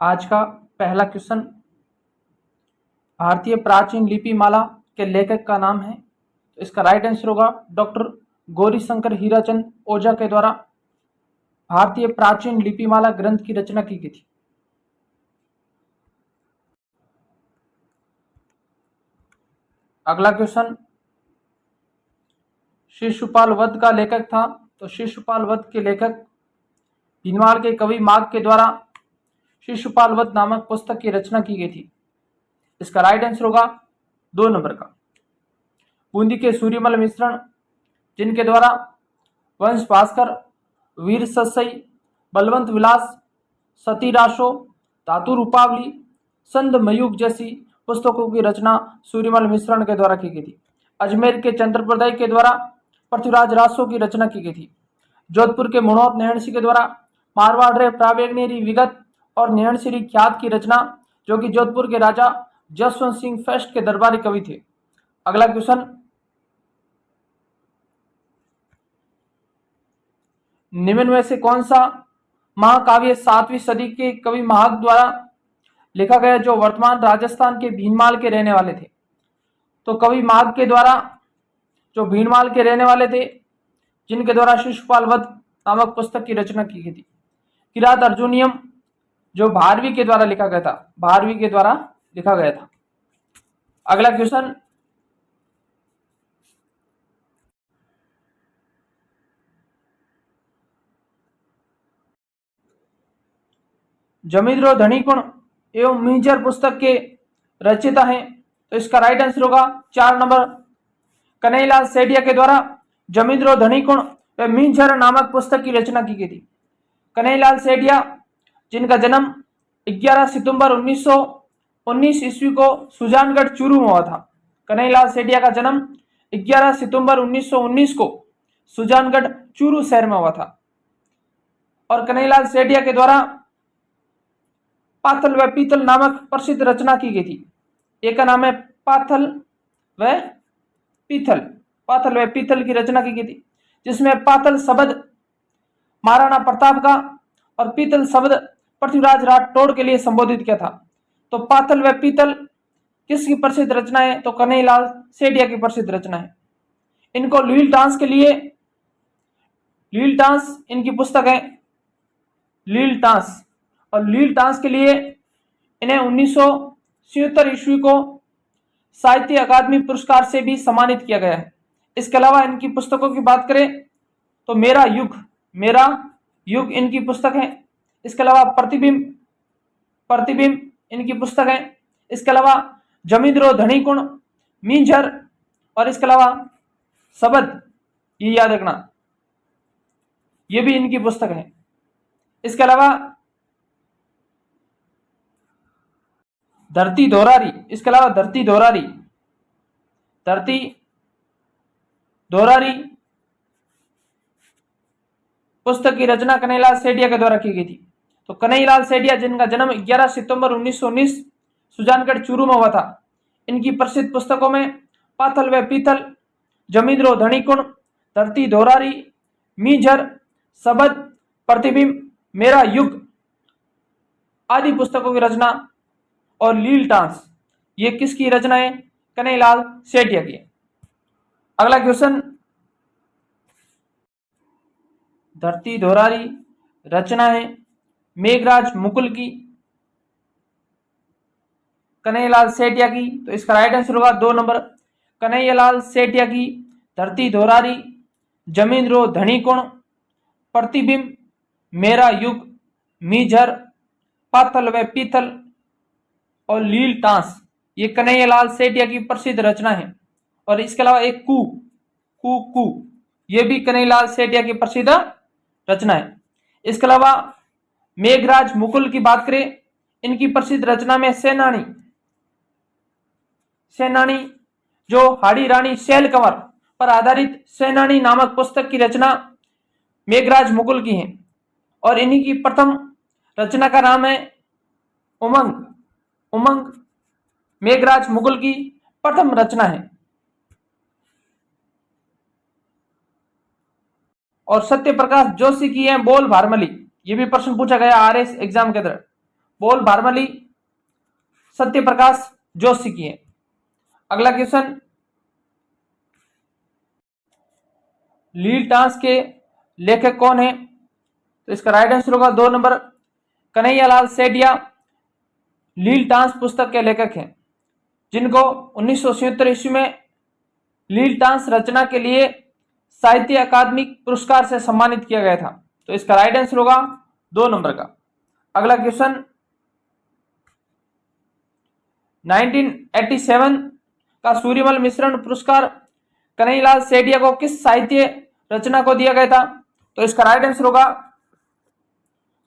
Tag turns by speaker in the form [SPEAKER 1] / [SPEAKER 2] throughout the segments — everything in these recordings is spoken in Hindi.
[SPEAKER 1] आज का पहला क्वेश्चन, भारतीय प्राचीन लिपि माला के लेखक का नाम है। तो इसका राइट आंसर होगा डॉक्टर गौरीशंकर हीराचंद ओझा के द्वारा भारतीय प्राचीन लिपिमाला ग्रंथ की रचना की गई थी। अगला क्वेश्चन, शिशुपाल वध का लेखक था। तो शिशुपाल वध के लेखक भीनमाल के कवि माघ के द्वारा शिशुपाल वध नामक पुस्तक की रचना की गई थी। इसका राइट आंसर होगा 2 नंबर का। बूंदी के सूर्यमल मिश्रण, जिनके द्वारा वंश भास्कर, वीर ससई, बलवंत विलास, सती राशो, धातु रूपावली, संध मयूख जैसी पुस्तकों की रचना सूर्यमल मिश्रण के द्वारा की गई थी। अजमेर के चंद्रप्रदय के द्वारा पृथ्वीराज रासो की रचना की गई थी। जोधपुर के मनोहर नैणसी के द्वारा मारवाड़ रे प्रावेगनेरी विगत और नैणसी ख्यात की रचना, जो कि जोधपुर के राजा जसवंत सिंह फर्स्ट के दरबारी कवि थे। अगला क्वेश्चन, निम्न में से कौन सा महाकाव्य 7वीं सदी के कवि माघ द्वारा लिखा गया, जो वर्तमान राजस्थान के भीनमाल के रहने वाले थे। तो कवि माघ के द्वारा जो भीनमाल के रहने वाले थे, जिनके द्वारा शिशुपाल वध नामक पुस्तक की रचना की गई थी। किरात अर्जुनियम जो भारवी के द्वारा लिखा गया था, भारवी के द्वारा लिखा गया था। अगला क्वेश्चन, जमींद्रो धनीकुण एवं मिंजर पुस्तक के रचयिता हैं। तो इसका राइट आंसर होगा 4 नंबर, कन्हैयालाल सेठिया के द्वारा जमींद्रो धनीकुण व मिंजर नामक पुस्तक की रचना की गई थी। कन्हैयालाल सेठिया, जिनका जन्म 11 सितंबर 1919 ईस्वी को सुजानगढ़ चूरू में हुआ था। कन्हैयालाल सेठिया का जन्म 11 सितंबर 1919 को सुजानगढ़ चूरू शहर में हुआ था। और कन्हैयालाल सेठिया के द्वारा पाथल व पीतल नामक प्रसिद्ध रचना की गई थी। एक का नाम है पाथल व पीतल, पाथल व पीतल की रचना की गई थी, जिसमें पाथल शब्द महाराणा प्रताप का और पीतल शब्द पृथ्वीराज राठौड़ के लिए संबोधित किया था। तो पाथल व पीतल किसकी प्रसिद्ध रचना है? तो कन्हैयालाल सेठिया की प्रसिद्ध रचना है। इनको लील डांस के लिए, लील डांस इनकी पुस्तक है, लील डांस, और लील डांस के लिए इन्हें 1977 ईस्वी को साहित्य अकादमी पुरस्कार से भी सम्मानित किया गया है। इसके अलावा इनकी पुस्तकों की बात करें तो मेरा युग, मेरा युग इनकी पुस्तक है। इसके अलावा प्रतिबिंब, प्रतिबिंब इनकी पुस्तक है। इसके अलावा जमींद्रो धनीकुण, मिंजर, और इसके अलावा शब्द, ये याद रखना, ये भी इनकी पुस्तक है। इसके अलावा धरती धोरारी, इसके अलावा धरती धोरारी, धरती धोरारी पुस्तक की रचना कन्हैयालाल सेठिया के द्वारा की गई थी। तो कन्हैयालाल सेठिया, जिनका जन्म 11 सितंबर 1919 सुजानगढ़ चूरू में हुआ था, इनकी प्रसिद्ध पुस्तकों में पाथल व पीतल, जमींद्रो धनीकुण, धरती धोरारी, मिंजर, शब्द, प्रतिबिंब, मेरा युग आदि पुस्तकों की रचना, और लील डांस, ये किसकी रचना है? कन्हैयालाल सेठिया की। अगला क्वेश्चन, धरती धोरारी रचना है मेघराज मुकुल की, कन्हैयालाल सेठिया की। तो इसका राइट आंसर होगा 2 नंबर, कन्हैयालाल सेठिया की धरती धोरारी, जमींद्रो धनीकुण, प्रतिबिंब, मेरा युग, मिंजर, पाथल व पीतल, और लील डांस, ये कन्हैयालाल सेठिया की प्रसिद्ध रचना है। और इसके अलावा एक कू, कू कू, ये भी कन्हैयालाल सेठिया की प्रसिद्ध रचना है। इसके अलावा मेघराज मुकुल की बात करें, इनकी प्रसिद्ध रचना में सेनानी, सेनानी जो हाड़ी रानी शैल कंवर पर आधारित सेनानी नामक पुस्तक की रचना मेघराज मुकुल की है। और इन्हीं की प्रथम रचना का नाम है उमंग, उमंग मेघराज मुकुल की प्रथम रचना है। और सत्य प्रकाश जोशी की है बोल भारमली, ये भी प्रश्न पूछा गया आरएस एग्जाम के अंदर। बोल भारमली, सत्य प्रकाश जोशी की है। अगला क्वेश्चन, लील टांस के लेखक कौन है? तो इसका राइट आंसर होगा 2 नंबर, कन्हैयालाल सेठिया लील टांस पुस्तक के लेखक हैं, जिनको 1977 ईस्वी में लील टांस रचना के लिए साहित्य अकादमी पुरस्कार से सम्मानित किया गया था। तो इसका राइट आंसर होगा 2 नंबर का। अगला क्वेश्चन, 1987 का सूर्यमल मिश्रण पुरस्कार कन्हैयालाल सेठिया को किस साहित्य रचना को दिया गया था? तो इसका राइट आंसर होगा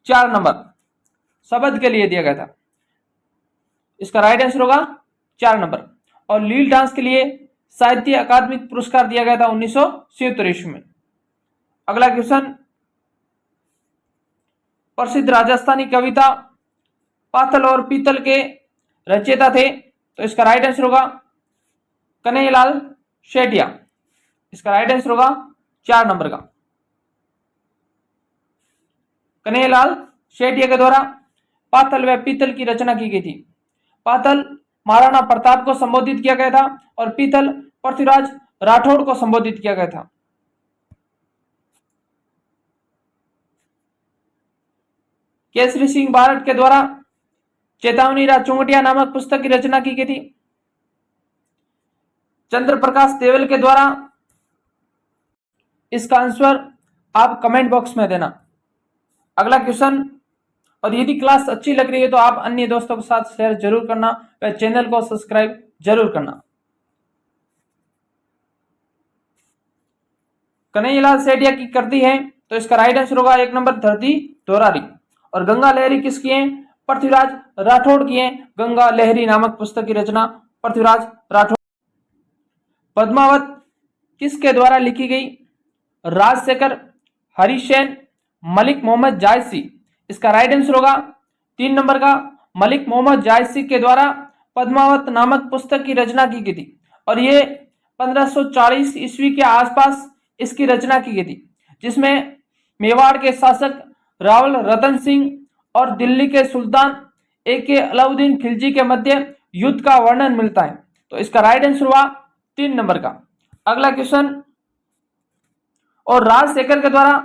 [SPEAKER 1] 4 नंबर, शब्द के लिए दिया गया था। इसका राइट आंसर होगा 4 नंबर। और लील डांस के लिए साहित्य अकादमी पुरस्कार दिया गया था 1977 ईस्वी में। अगला क्वेश्चन, प्रसिद्ध राजस्थानी कविता पातल और पीतल के रचयिता थे? तो इसका राइट आंसर होगा कन्हैयालाल सेठिया। इसका राइट आंसर होगा 4 नंबर का। कन्हैयालाल सेठिया के द्वारा पातल व पीतल की रचना की गई थी। पातल महाराणा प्रताप को संबोधित किया गया था और पीतल पृथ्वीराज राठौड़ को संबोधित किया गया था। केसरी सिंह बारट के द्वारा चेतावनी रा चुंगटिया नामक पुस्तक की रचना की गई थी। चंद्र प्रकाश देवल के द्वारा, इसका आंसर आप कमेंट बॉक्स में देना। अगला क्वेश्चन, और यदि क्लास अच्छी लग रही है तो आप अन्य दोस्तों के साथ शेयर जरूर करना व चैनल को सब्सक्राइब जरूर करना। कन्हैयालाल सेठिया की कृति है? तो इसका राइट आंसर होगा 1 नंबर, धरती दोरारी। और गंगा लहरी किसकी है? पृथ्वीराज राठौड़ की है। गंगा लहरी नामक पुस्तक की रचना पृथ्वीराज राठौड़। पद्मावत किसके द्वारा लिखी गई? राजशेखर, हरिसेन, मलिक मोहम्मद जायसी। इसका राइट आंसर होगा 3 नंबर का, मलिक मोहम्मद जायसी के द्वारा पद्मावत नामक पुस्तक की रचना की गई थी। और ये 1540 ईस्वी के आसपास इसकी रचना की गई थी, जिसमें मेवाड़ के शासक रावल रतन सिंह और दिल्ली के सुल्तान ए.के. अलाउद्दीन खिलजी के मध्य युद्ध का वर्णन मिलता है। तो इसका राइट आंसर हुआ 3 नंबर का। अगला क्वेश्चन, और राजशेखर के द्वारा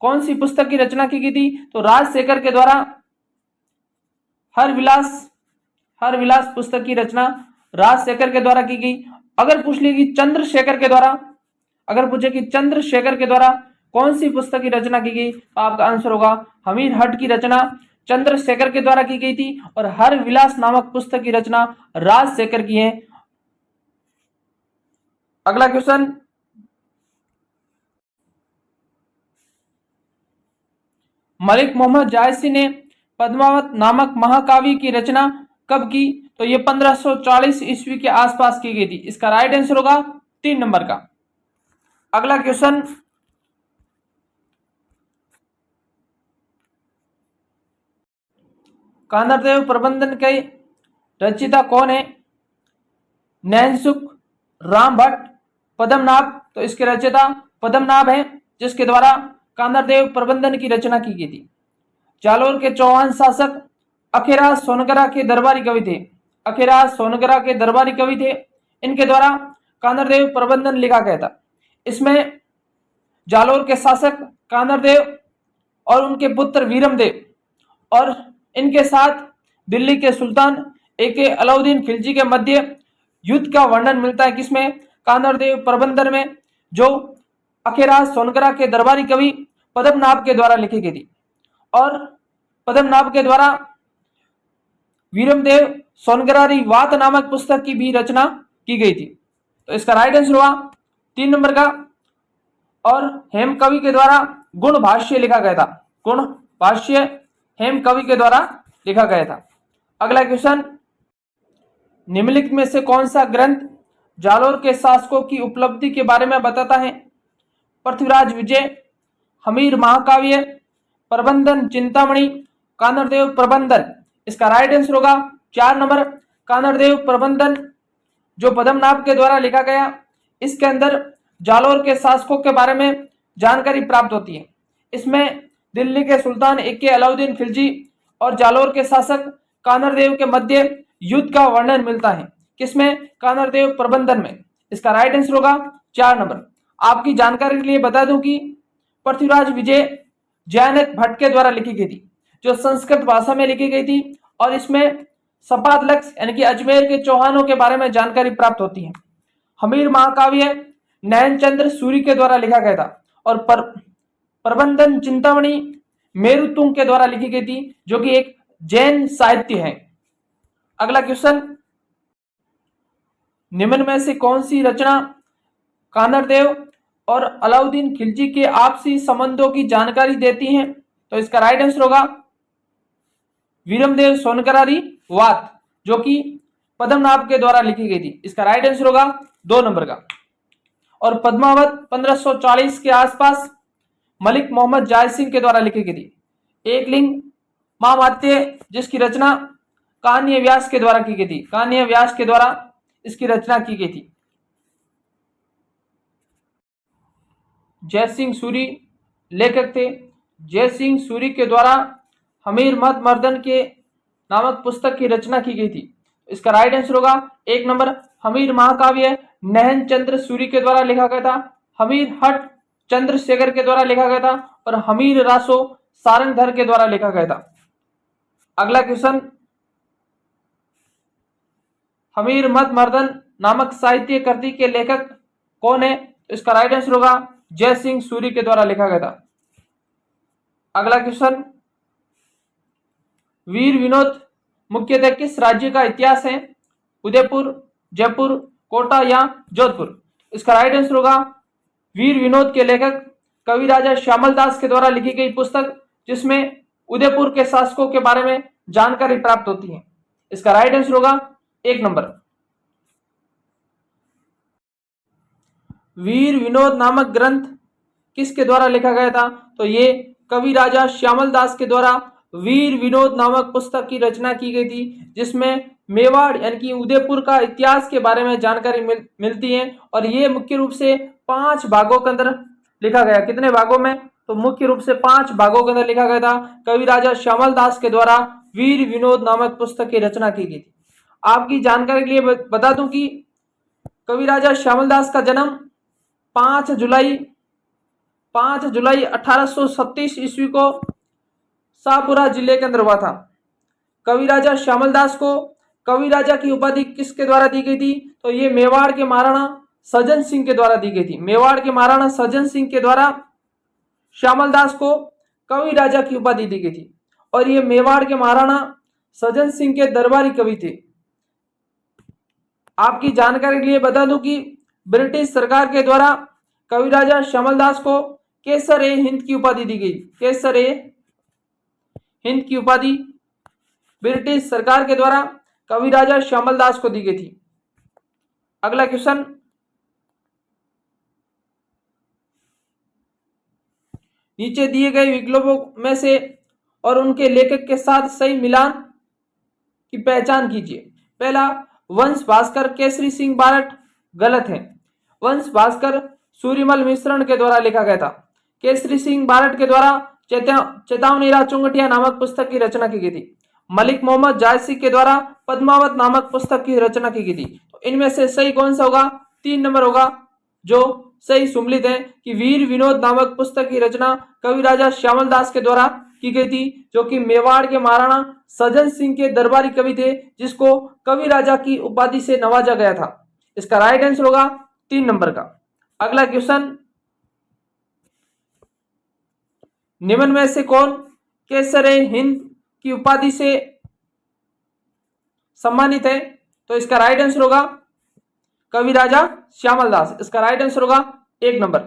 [SPEAKER 1] कौन सी पुस्तक की रचना की गई थी? तो राजशेखर के द्वारा हर विलास पुस्तक की रचना राजशेखर के द्वारा की गई। अगर पूछ ली कि चंद्रशेखर के द्वारा, अगर पूछे कि चंद्रशेखर के द्वारा कौन सी पुस्तक की रचना की गई, तो आपका आंसर होगा हमीर हट की रचना चंद्रशेखर के द्वारा की गई थी। और हर विलास नामक पुस्तक की रचना राजशेखर की है। अगला क्वेश्चन, मलिक मोहम्मद जायसी ने पद्मावत नामक महाकाव्य की रचना कब की? तो ये 1540 ईस्वी के आसपास की गई थी। इसका राइट आंसर होगा 3 नंबर का। अगला क्वेश्चन, कांदरदेव प्रबंधन के रचयिता कौन है? नैनसुख, राम भट्ट, पद्मनाभ। तो इसके रचयिता पद्मनाभ हैं, जिसके द्वारा कांदरदेव प्रबंधन की रचना की गई थी। जालोर के चौहान शासक अखेराज सोनगरा के दरबारी कवि थे। अखेराज सोनगरा के दरबारी कवि थे, इनके द्वारा कांदरदेव प्रबंधन लिखा गया था। इसमें जालोर के शासक कांदरदेव और उनके पुत्र वीरमदेव और इनके साथ दिल्ली के सुल्तान ए.के. अलाउद्दीन खिलजी के मध्य युद्ध का वर्णन मिलता है, किसमें? कांदरदेव प्रबंधन में, जो अखेराज सोनगरा के दरबारी कवि पद्मनाभ के द्वारा लिखी गई थी। और पद्मनाभ के द्वारा वीरमदेव सोनगरारी वात नामक पुस्तक की भी रचना की गई थी। तो इसका राइट आंसर हुआ 3 नंबर का। और हेम कवि के द्वारा गुण भाष्य लिखा गया था। गुण भाष्य हेम कवि के द्वारा लिखा गया था। अगला क्वेश्चन, निम्नलिखित में से कौन सा ग्रंथ जालोर के शासकों की उपलब्धि के बारे में बताता है? पृथ्वीराज विजय, हमीर महाकाव्य, प्रबंधन चिंतामणि, कांदरदेव प्रबंधन। इसका राइट आंसर होगा 4 नंबर, कांदरदेव प्रबंधन, जो पद्मनाभ के द्वारा लिखा गया। इसके अंदर जालोर के शासकों के बारे में जानकारी प्राप्त होती है। इसमें दिल्ली के सुल्तान ए.के. अलाउद्दीन खिलजी और जालोर के शासक कानरदेव के मध्य युद्ध का वर्णन मिलता है? किसमें? कानरदेव प्रबंधन में। इसका राइट आंसर होगा 4 नंबर। आपकी जानकारी के लिए बता दूं कि पृथ्वीराज विजय जयनाथ भट्ट के द्वारा लिखी गई थी, जो संस्कृत भाषा में लिखी गई थी, और इसमें सपादलक्ष यानी कि अजमेर के चौहानों के बारे में जानकारी प्राप्त होती है। हमीर महाकाव्य नयनचंद्र सूरी के द्वारा लिखा गया था, और प्रबंधन चिंतामणि मेरुतुंग के द्वारा लिखी गई थी, जो कि एक जैन साहित्य है। अगला क्वेश्चन, निम्न में से कौन सी रचना कानरदेव और अलाउद्दीन खिलजी के आपसी संबंधों की जानकारी देती हैं? तो इसका राइट आंसर होगा वीरमदेव सोनकरारी वात, जो कि पद्मनाभ के द्वारा लिखी गई थी। इसका राइट आंसर होगा 2 नंबर का। और पद्मावत 1540 के आसपास मलिक मोहम्मद जायद सिंह के द्वारा लिखी गई थी। एकलिंग महामात्य, जिसकी रचना कान्य व्यास के द्वारा की गई थी, कान्य व्यास के द्वारा इसकी रचना की गई थी। जय सिंह सूरी लेखक थे। जय सिंह सूरी के द्वारा हमीर मद मर्दन के नामक पुस्तक की रचना की गई थी। इसका राइट आंसर होगा 1 नंबर। हमीर महाकाव्य नहन चंद्र सूरी के द्वारा लिखा गया था, हमीर हट चंद्रशेखर के द्वारा लिखा गया था, और हमीर रासो सारंगधर के द्वारा लिखा गया था। अगला क्वेश्चन, हमीर मद मर्दन नामक साहित्य कृति के लेखक कौन है? इसका राइट आंसर होगा जय सिंह सूरी के द्वारा लिखा गया था। अगला क्वेश्चन, वीर विनोद मुख्यतः किस राज्य का इतिहास है? उदयपुर, जयपुर, कोटा या जोधपुर? इसका राइट आंसर होगा वीर विनोद के लेखक कवि राजा श्यामल दास के द्वारा लिखी गई पुस्तक, जिसमें उदयपुर के शासकों के बारे में जानकारी प्राप्त होती है। इसका राइट आंसर होगा 1 नंबर। वीर विनोद नामक ग्रंथ किसके द्वारा लिखा गया था? तो ये कवि राजा श्यामल दास के द्वारा वीर विनोद नामक पुस्तक की रचना की गई थी, जिसमें मेवाड़ यानी कि उदयपुर का इतिहास के बारे में जानकारी मिलती है। और ये मुख्य रूप से 5 भागों के अंदर लिखा गया। कितने भागों में? तो मुख्य रूप से 5 भागों के अंदर लिखा गया था। कवि राजा श्यामल दास के द्वारा वीर विनोद नामक पुस्तक की रचना की गई थी। आपकी जानकारी के लिए बता दूं कि कवि राजा श्यामल दास का जन्म 5 जुलाई 1837 ईस्वी को शाहपुरा जिले के अंदर हुआ था। कवि राजा श्यामल दास को कवि राजा की उपाधि किसके द्वारा दी गई थी? तो ये मेवाड़ के महाराणा सज्जन सिंह के द्वारा दी गई थी। मेवाड़ के महाराणा सज्जन सिंह के द्वारा श्यामल दास को कवि राजा की उपाधि दी गई थी, और ये मेवाड़ के महाराणा सज्जन सिंह के दरबारी कवि थे। आपकी जानकारी के लिए बता दूं कि ब्रिटिश सरकार के द्वारा कवि राजा श्यामल दास को केसर ए हिंद की उपाधि दी गई। केसर ए हिंद की उपाधि ब्रिटिश सरकार के द्वारा कवि राजा श्यामल दास को दी गई थी। अगला क्वेश्चन, नीचे दिए गए विकल्पों में से और उनके लेखक के साथ सही मिलान की पहचान कीजिए। पहला, वंश भास्कर केसरी सिंह बारट, गलत है। वंश भास्कर सूर्यमल मिश्रण के द्वारा लिखा गया था। केसरी सिंह बारट के द्वारा चेतावनी चुंगटिया नामक पुस्तक की रचना की गई थी। मलिक मोहम्मद जायद सिंह के द्वारा पद्मावत नामक पुस्तक की रचना की गई थी। तो इनमें से सही कौन सा होगा? 3 नंबर होगा, जो सही सुमलित है कि वीर विनोद नामक पुस्तक की रचना कवि राजा श्यामल दास के द्वारा की गई थी, जो कि मेवाड़ के महाराणा सज्जन सिंह के दरबारी कवि थे, जिसको कवि राजा की उपाधि से नवाजा गया था। इसका राइट आंसर होगा 3 नंबर का। अगला क्वेश्चन, निम्न में से कौन केसर ए हिंद की उपाधि से सम्मानित है? तो इसका राइट आंसर होगा कवि राजा श्यामल दास। इसका राइट आंसर होगा 1 नंबर।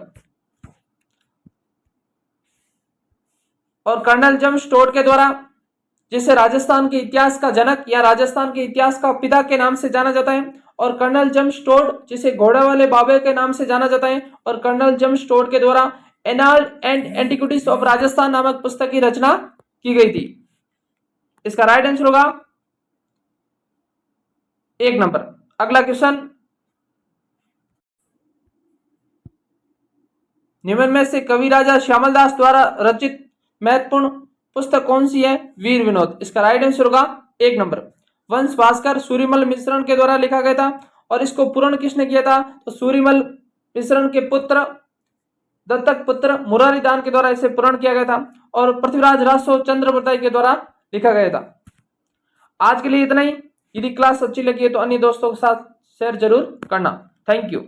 [SPEAKER 1] और कर्नल जेम्स टोड के द्वारा, जिसे राजस्थान के इतिहास का जनक या राजस्थान के इतिहास का पिता के नाम से जाना जाता है, और कर्नल जेम्स टोड जिसे घोड़े वाले बाबे के नाम से जाना जाता है, और कर्नल जेम्स टोड के द्वारा एनाल्ड एंड एंटिक्विटीज ऑफ राजस्थान नामक पुस्तक की रचना की गई थी। इसका राइट आंसर होगा 1 नंबर। अगला क्वेश्चन, निम्न में से कवि राजा श्यामल दास द्वारा रचित महत्वपूर्ण पुस्तक कौन सी है? वीर विनोद। इसका राइट आंसर होगा 1 नंबर। वंश भास्कर सूर्यमल मिश्रण के द्वारा लिखा गया था और इसको पूर्ण किसने किया था? तो सूर्यमल मिश्रण के पुत्र दत्तक पुत्र मुरारीदान के द्वारा इसे पूर्ण किया गया था और पृथ्वीराज रासो चंद्रवर्ताई के द्वारा लिखा गया था। आज के लिए इतना ही। यदि क्लास अच्छी लगी है तो अन्य दोस्तों के साथ शेयर जरूर करना। Thank you.